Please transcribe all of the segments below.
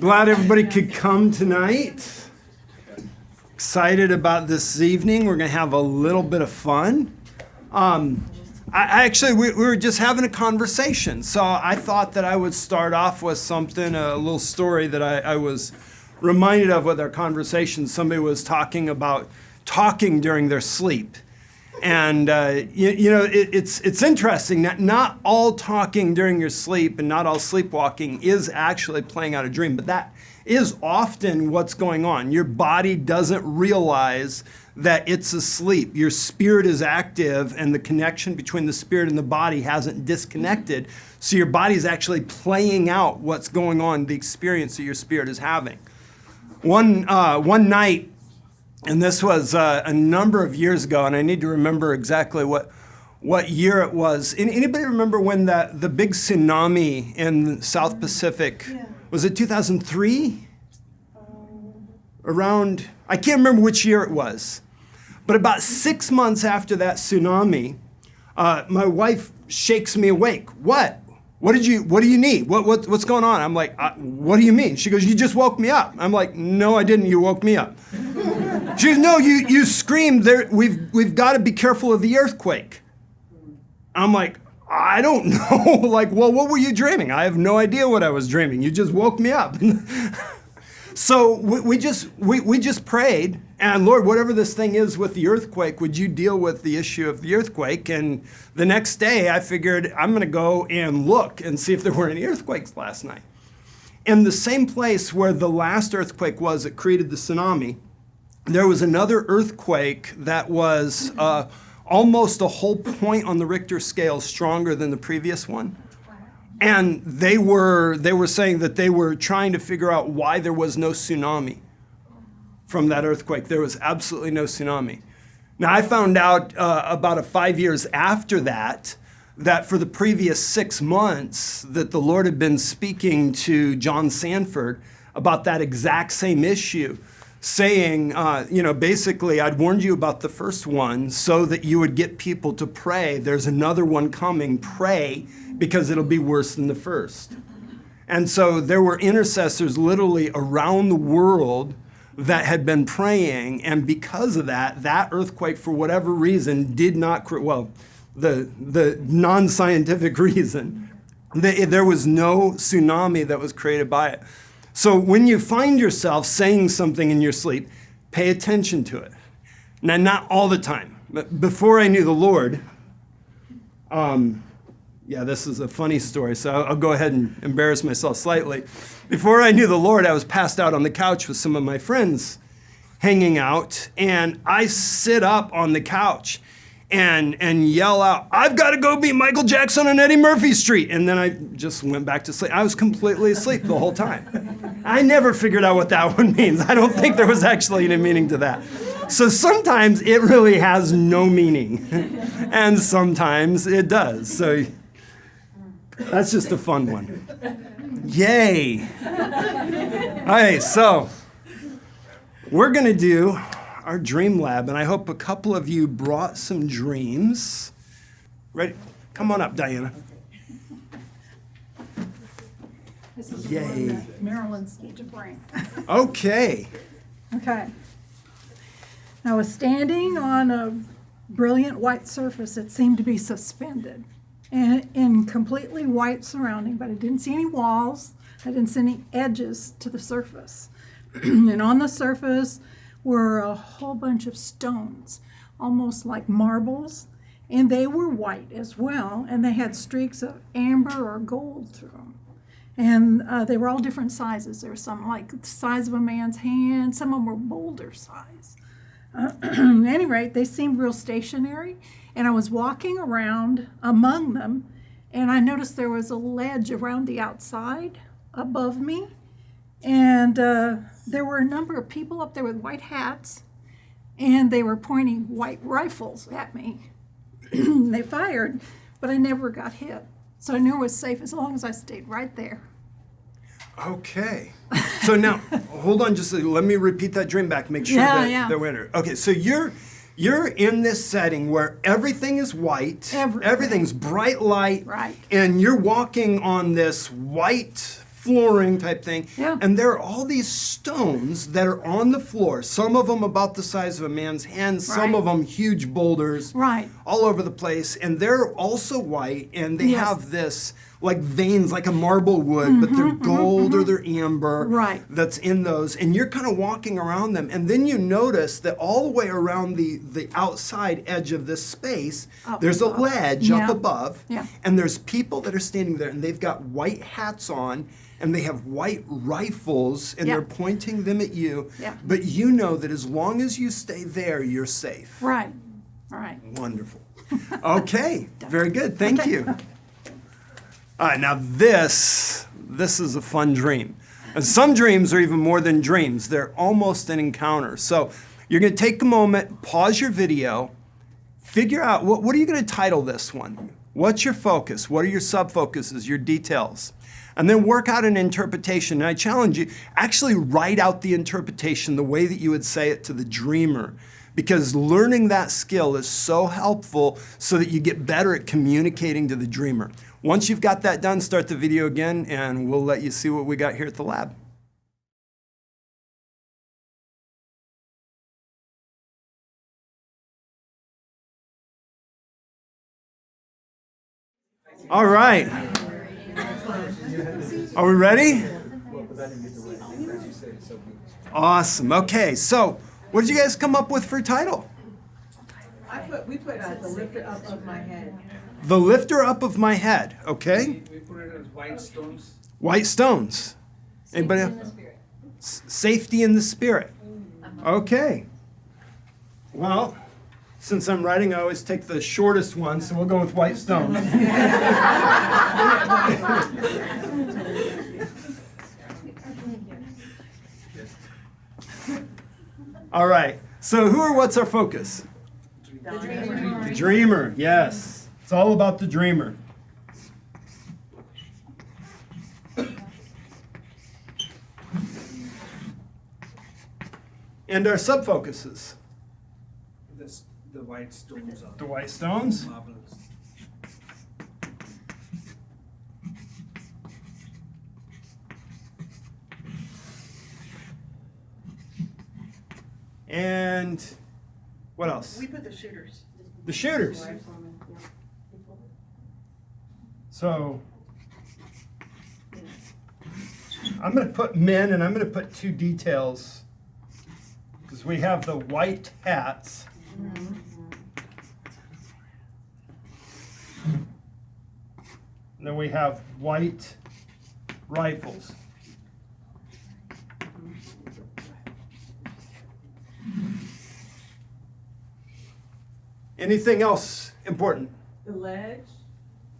Glad everybody could come tonight. Excited about this evening. We're going to have a little bit of fun. We were just having a conversation, so I thought that I would start off with something, a little story that I was reminded of with our conversation. Somebody was talking about talking during their sleep. And, it's interesting that not all talking during your sleep and not all sleepwalking is actually playing out a dream, but that is often what's going on. Your body doesn't realize that it's asleep. Your spirit is active, and the connection between the spirit and the body hasn't disconnected. So your body's actually playing out what's going on, the experience that your spirit is having. One night, and this was a number of years ago, and I need to remember exactly what year it was. Anybody remember when the big tsunami in the South Pacific, was it 2003? Around, I can't remember which year it was. But about 6 months after that tsunami, my wife shakes me awake. What do you need? What's going on? I'm like, what do you mean? She goes, you just woke me up. I'm like, no, I didn't. You woke me up. She goes, no, you screamed there. We've got to be careful of the earthquake. I'm like, I don't know. Like, well, what were you dreaming? I have no idea what I was dreaming. You just woke me up. So we just prayed, and Lord, whatever this thing is with the earthquake, would you deal with the issue of the earthquake? And the next day, I figured I'm going to go and look and see if there were any earthquakes last night. In the same place where the last earthquake was that created the tsunami, there was another earthquake that was almost a whole point on the Richter scale stronger than the previous one. And they were saying that they were trying to figure out why there was no tsunami from that earthquake. There was absolutely no tsunami. Now, I found out about 5 years after that for the previous 6 months that the Lord had been speaking to John Sanford about that exact same issue, saying, basically, I'd warned you about the first one so that you would get people to pray. There's another one coming. Pray, because it'll be worse than the first. And so there were intercessors literally around the world that had been praying, and because of that earthquake, for whatever reason, did not, the non-scientific reason, there was no tsunami that was created by it. So when you find yourself saying something in your sleep, pay attention to it. Now, not all the time, but before I knew the Lord, this is a funny story, so I'll go ahead and embarrass myself slightly. Before I knew the Lord, I was passed out on the couch with some of my friends hanging out, and I sit up on the couch and yell out, I've got to go beat Michael Jackson on Eddie Murphy Street. And then I just went back to sleep. I was completely asleep the whole time. I never figured out what that one means. I don't think there was actually any meaning to that. So sometimes it really has no meaning, and sometimes it does. So that's just a fun one. Yay. All right, so we're going to do our dream lab, and I hope a couple of you brought some dreams. Ready? Come on up, Diana. This is Yay. Maryland's stage of brain. Okay. Okay. I was standing on a brilliant white surface that seemed to be suspended and in completely white surrounding, but I didn't see any walls. I didn't see any edges to the surface. And on the surface were a whole bunch of stones, almost like marbles, and they were white as well, and they had streaks of amber or gold through them. And they were all different sizes. There were some like the size of a man's hand, some of them were boulder size. At any rate, they seemed real stationary, and I was walking around among them, and I noticed there was a ledge around the outside above me, and there were a number of people up there with white hats, and they were pointing white rifles at me. They fired, but I never got hit, so I knew I was safe as long as I stayed right there. Okay. So now, hold on just let me repeat that dream back, make sure that we're in it. Okay, so you're in this setting where everything is white, everything's bright light, right, and you're walking on this white flooring type thing. Yeah. And there are all these stones that are on the floor. Some of them about the size of a man's hand, some Right. of them huge boulders. Right. All over the place. And they're also white, and they Yes. have this like veins like a marble would, but they're gold or they're amber. Right. That's in those. And you're kind of walking around them. And then you notice that all the way around the outside edge of this space, Up there's a above. ledge Yeah. up above. Yeah. And there's people that are standing there, and they've got white hats on, and they have white rifles, and Yeah. they're pointing them at you. Yeah. But you know that as long as you stay there, you're safe. Right. All right. Wonderful. Okay, very good. Thank Okay. you. All right, now this is a fun dream. And some dreams are even more than dreams. They're almost an encounter. So you're going to take a moment, pause your video, figure out what are you going to title this one? What's your focus? What are your sub-focuses, your details? And then work out an interpretation. And I challenge you, actually write out the interpretation the way that you would say it to the dreamer. Because learning that skill is so helpful so that you get better at communicating to the dreamer. Once you've got that done, start the video again, and we'll let you see what we got here at the lab. All right. Are we ready? Awesome. Okay, so what did you guys come up with for a title? We put the lifter up of my head. The lifter up of my head, okay? We put it as white stones. White stones. Anybody else? Safety in the spirit. Okay. Well, since I'm writing, I always take the shortest one, so we'll go with white stones. All right. So what's our focus? The dreamer, yes. It's all about the dreamer. And our sub-focuses. The white stones are The white stones. marbles. And what else? We put the shooters. The shooters. So I'm going to put men, and I'm going to put two details because we have the white hats. And then we have white rifles. Anything else important? The ledge.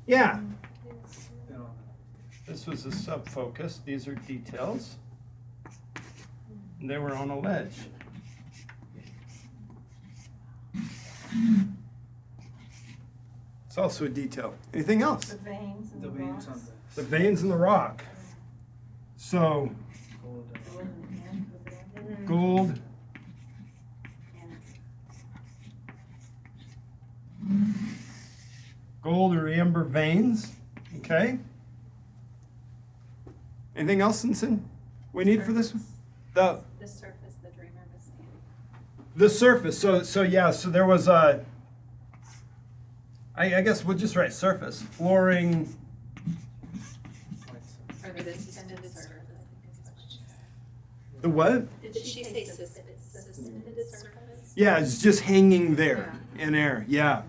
Yeah. They're on This was a sub-focus. These are details. And they were on a ledge. It's also a detail. Anything else? The veins and the the veins on rocks. The veins in the rock. So, gold. gold. Gold or amber veins. Okay. Anything else, Sinson, we need for this one? The surface the dreamer was standing. The surface. So there was a. I guess we'll just write surface. Flooring. Or the suspended surface. The what? Did she say suspended surface? Yeah, it's just hanging there in air. Yeah.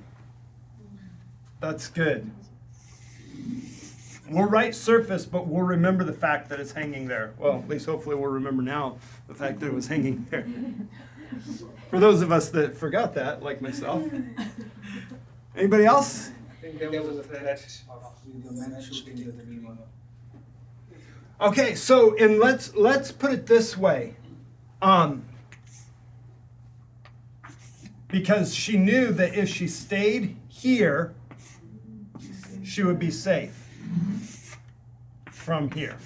That's good. We'll write surface, but we'll remember the fact that it's hanging there. Well, at least hopefully we'll remember now the fact that it was hanging there. For those of us that forgot that, like myself. Anybody else? I think there was a threat of the men shooting the dreamer. Okay, so and let's put it this way. Because she knew that if she stayed here, she would be safe from here.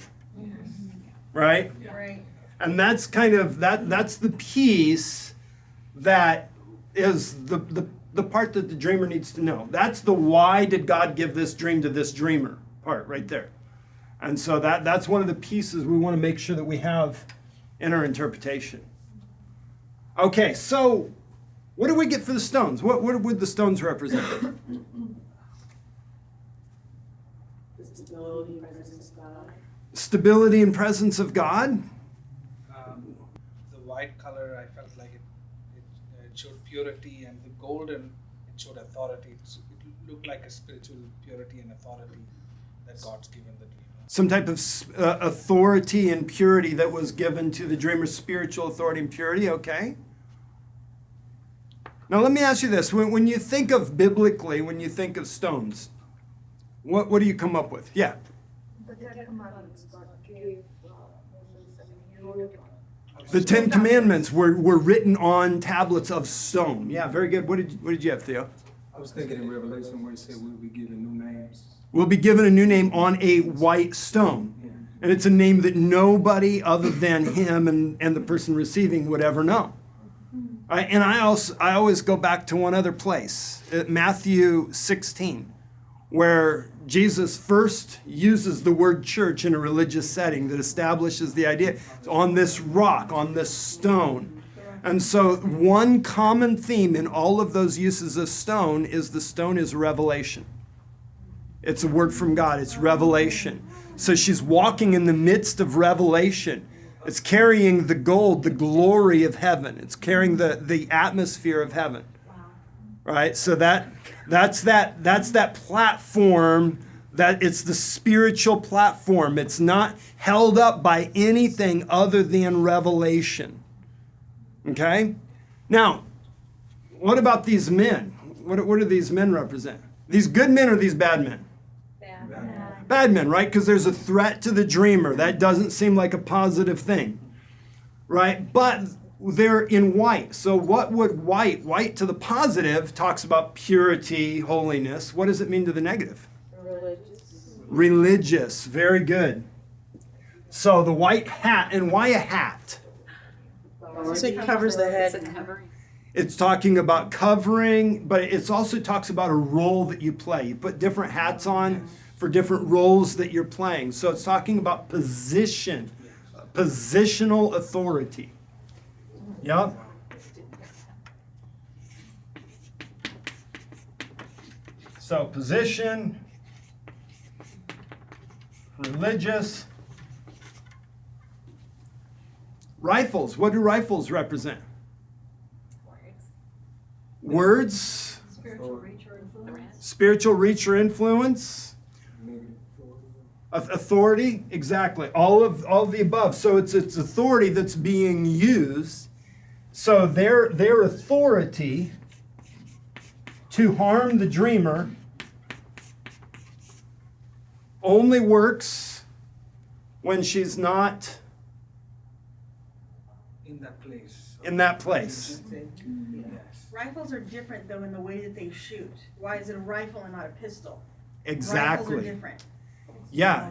Right? Right. And that's kind of that's the piece that is the part that the dreamer needs to know. That's the why did God give this dream to this dreamer part right there. And so that's one of the pieces we want to make sure that we have in our interpretation. Okay, so what do we get for the stones? What would the stones represent? Stability, presence of God. Stability and presence of God. The white color, I felt like it showed purity, and the golden, it showed authority. It looked like a spiritual purity and authority that God's given the dreamer. Some type of authority and purity that was given to the dreamer, spiritual authority and purity, okay? Now let me ask you this. When you think of biblically, when you think of stones, what do you come up with? Yeah. The Ten Commandments were written on tablets of stone. Yeah, very good. What did you have, Theo? I was thinking in Revelation where it said we'll be given new names. Will be given a new name on a white stone. And it's a name that nobody other than him and the person receiving would ever know. And I always go back to one other place, Matthew 16, where Jesus first uses the word church in a religious setting that establishes the idea on this rock, on this stone. And so one common theme in all of those uses of stone is the stone is revelation. It's a word from God. It's revelation. So she's walking in the midst of revelation. It's carrying the gold, the glory of heaven. It's carrying the atmosphere of heaven. Right? So that's that platform, that it's the spiritual platform. It's not held up by anything other than revelation. Okay? Now, what about these men? What do these men represent? These good men or these bad men? Bad men, right? Because there's a threat to the dreamer. That doesn't seem like a positive thing, right? But they're in white. So what would white? White to the positive talks about purity, holiness. What does it mean to the negative? Religious. Very good. So the white hat, and why a hat? So it covers the It's a head. covering. It's talking about covering, but it also talks about a role that you play. You put different hats on for different roles that you're playing. So it's talking about position, positional authority. Yep. So position, religious. Rifles. What do rifles represent? Words. Spiritual reach or influence. Authority. Exactly. All of the above. So it's authority that's being used. So their authority to harm the dreamer only works when she's not In that place. in that place. Yes. Rifles are different though in the way that they shoot. Why is it a rifle and not a pistol? Rifles are Exactly. different. Yeah.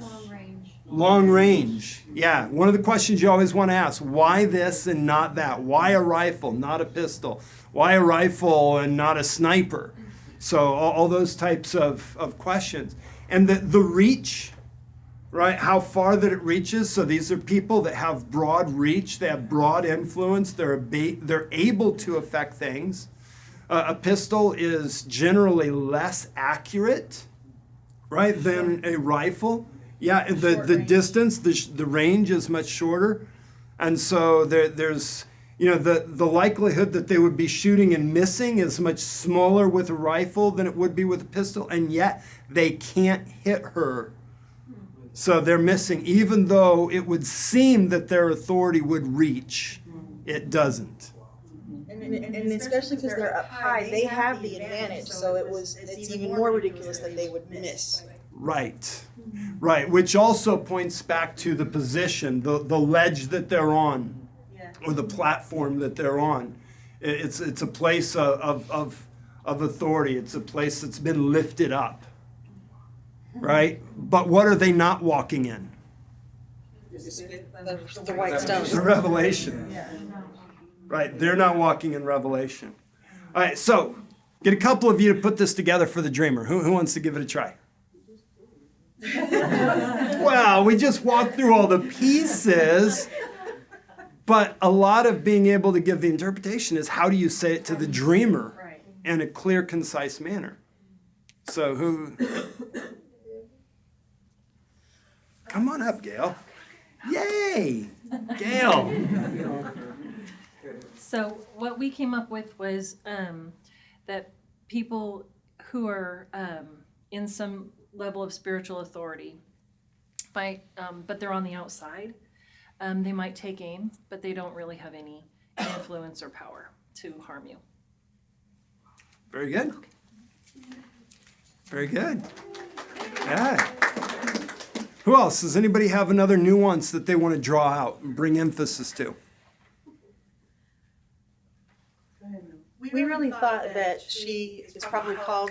Long range. Long range. Yeah. One of the questions you always want to ask, why this and not that? Why a rifle, not a pistol? Why a rifle and not a sniper? So all those types of questions. And the reach, right? How far that it reaches. So these are people that have broad reach. They have broad influence. They're able to affect things. A pistol is generally less accurate, right, than a rifle. Yeah, the distance, the range is much shorter. And so there's, the likelihood that they would be shooting and missing is much smaller with a rifle than it would be with a pistol. And yet they can't hit her. So they're missing, even though it would seem that their authority would reach, it doesn't. And especially because they're up high, they have the advantage, so it's even more ridiculous that they would miss. Right, which also points back to the position, the ledge that they're on, or the platform that they're on. It's a place of authority. It's a place that's been lifted up, right? But what are they not walking in? The white stones. The revelation. Right, they're not walking in revelation. All right, so get a couple of you to put this together for the dreamer. Who wants to give it a try? Well, we just walked through all the pieces. But a lot of being able to give the interpretation is how do you say it to the dreamer in a clear, concise manner. So who? Come on up, Gail. Yay! Gail. So what we came up with was that people who are in some level of spiritual authority might, but they're on the outside, they might take aim, but they don't really have any influence or power to harm you. Very good. Very good. Yeah. Who else? Does anybody have another nuance that they want to draw out and bring emphasis to? We really thought that she is probably called.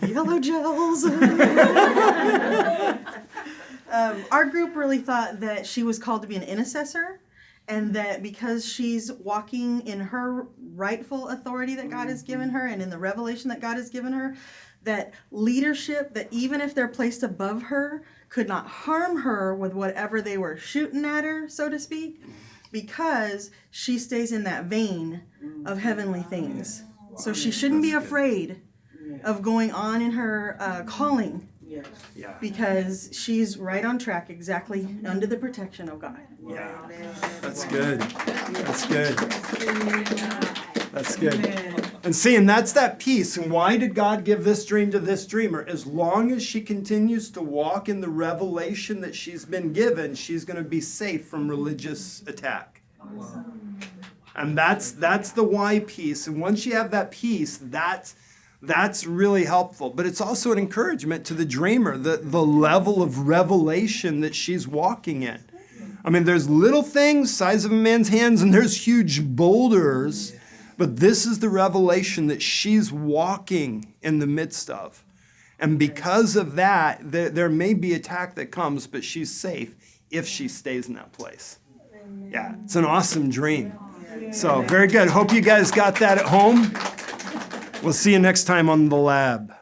Yellow gels. Our group really thought that she was called to be an intercessor, and that because she's walking in her rightful authority that God has given her and in the revelation that God has given her, that leadership, that even if they're placed above her, could not harm her with whatever they were shooting at her, so to speak, because she stays in that vein of heavenly things. So she shouldn't be afraid of going on in her calling, because she's right on track, exactly under the protection of God. Yeah, that's good. That's good. That's good. And see, and that's that piece. And why did God give this dream to this dreamer? As long as she continues to walk in the revelation that she's been given, she's going to be safe from religious attack. And that's the why piece. And once you have that piece, that's really helpful. But it's also an encouragement to the dreamer, the level of revelation that she's walking in. I mean, there's little things, size of a man's hands, and there's huge boulders. But this is the revelation that she's walking in the midst of. And because of that, there may be attack that comes, but she's safe if she stays in that place. Yeah, it's an awesome dream. So, very good. Hope you guys got that at home. We'll see you next time on The Lab.